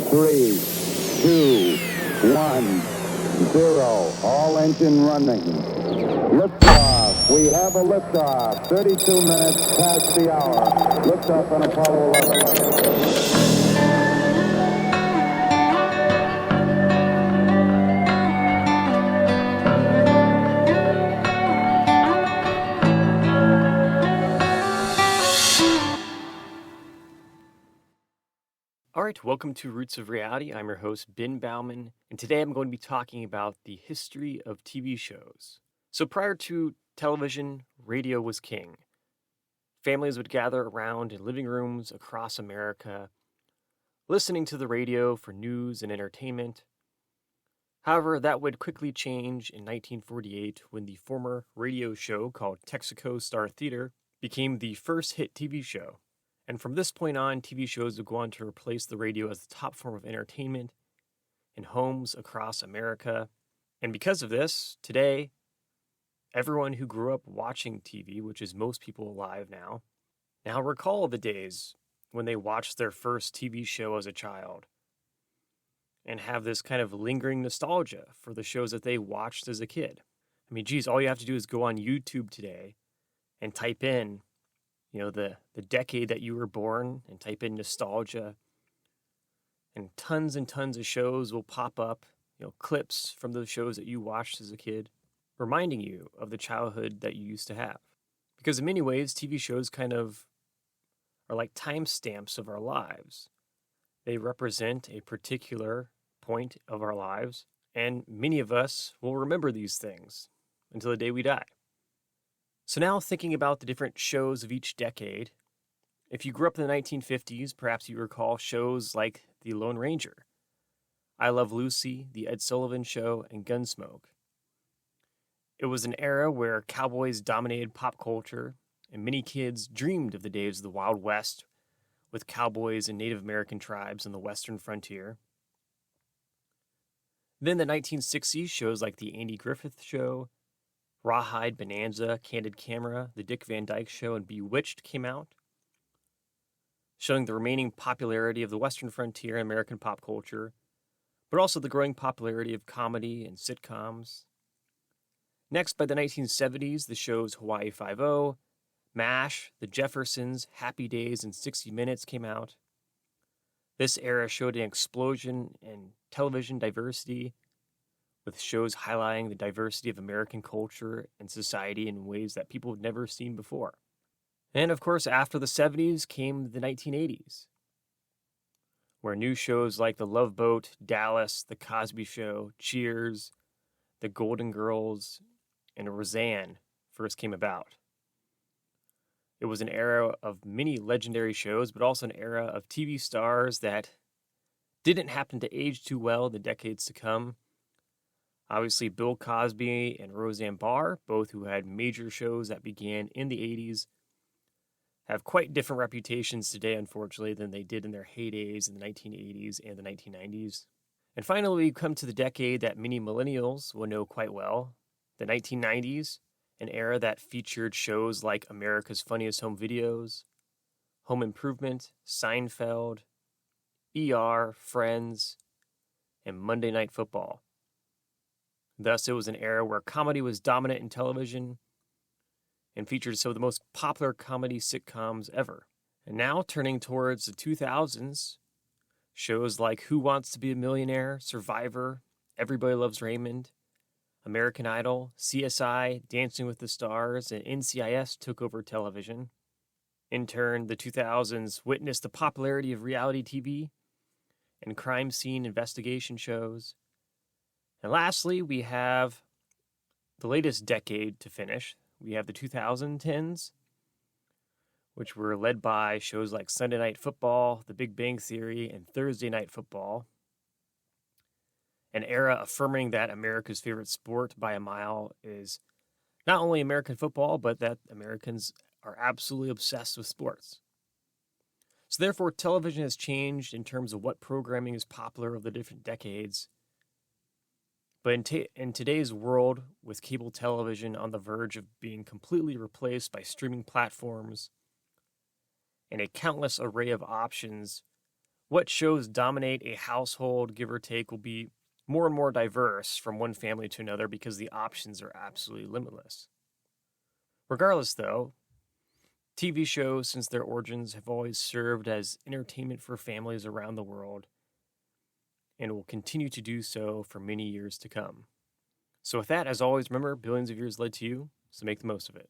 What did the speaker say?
3, 2, 1, 0. All engine running. Liftoff. We have a liftoff. 32 minutes past the hour. Liftoff on Apollo 11. All right, welcome to Roots of Reality. I'm your host, Ben Baumann, and today I'm going to be talking about the history of TV shows. So prior to television, radio was king. Families would gather around in living rooms across America, listening to the radio for news and entertainment. However, that would quickly change in 1948 when the former radio show called Texaco Star Theater became the first hit TV show. And from this point on, TV shows would go on to replace the radio as the top form of entertainment in homes across America. And because of this, today, everyone who grew up watching TV, which is most people alive now recall the days when they watched their first TV show as a child and have this kind of lingering nostalgia for the shows that they watched as a kid. I mean, geez, all you have to do is go on YouTube today and type in the decade that you were born and type in nostalgia, and tons of shows will pop up, clips from those shows that you watched as a kid, reminding you of the childhood that you used to have. Because in many ways, TV shows kind of are like timestamps of our lives. They represent a particular point of our lives, and many of us will remember these things until the day we die. So now thinking about the different shows of each decade, if you grew up in the 1950s, perhaps you recall shows like The Lone Ranger, I Love Lucy, The Ed Sullivan Show, and Gunsmoke. It was an era where cowboys dominated pop culture, and many kids dreamed of the days of the Wild West with cowboys and Native American tribes on the western frontier. Then the 1960s, shows like The Andy Griffith Show, Rawhide Bonanza, Candid Camera, The Dick Van Dyke Show, and Bewitched came out, showing the remaining popularity of the western frontier in American pop culture, but also the growing popularity of comedy and sitcoms. Next, by the 1970s, the shows Hawaii Five-0, MASH, The Jeffersons, Happy Days, and 60 Minutes came out. This era showed an explosion in television diversity, with shows highlighting the diversity of American culture and society in ways that people had never seen before. And of course, after the 70s came the 1980s, where new shows like The Love Boat, Dallas, The Cosby Show, Cheers, The Golden Girls, and Roseanne first came about. It was an era of many legendary shows, but also an era of TV stars that didn't happen to age too well in the decades to come. Obviously, Bill Cosby and Roseanne Barr, both who had major shows that began in the 80s, have quite different reputations today, unfortunately, than they did in their heydays in the 1980s and the 1990s. And finally, we come to the decade that many millennials will know quite well, the 1990s, an era that featured shows like America's Funniest Home Videos, Home Improvement, Seinfeld, ER, Friends, and Monday Night Football. Thus, it was an era where comedy was dominant in television and featured some of the most popular comedy sitcoms ever. And now, turning towards the 2000s, shows like Who Wants to Be a Millionaire, Survivor, Everybody Loves Raymond, American Idol, CSI, Dancing with the Stars, and NCIS took over television. In turn, the 2000s witnessed the popularity of reality TV and crime scene investigation shows. And lastly, we have the latest decade to finish. We have the 2010s, which were led by shows like Sunday Night Football, The Big Bang Theory, and Thursday Night Football. An era affirming that America's favorite sport by a mile is not only American football, but that Americans are absolutely obsessed with sports. So therefore, television has changed in terms of what programming is popular over the different decades. But in today's world, with cable television on the verge of being completely replaced by streaming platforms and a countless array of options What shows dominate a household, give or take, will be more and more diverse from one family to another because the options are absolutely limitless. Regardless, though, TV shows, since their origins, have always served as entertainment for families around the world and will continue to do so for many years to come. So with that, as always, remember, billions of years led to you, so make the most of it.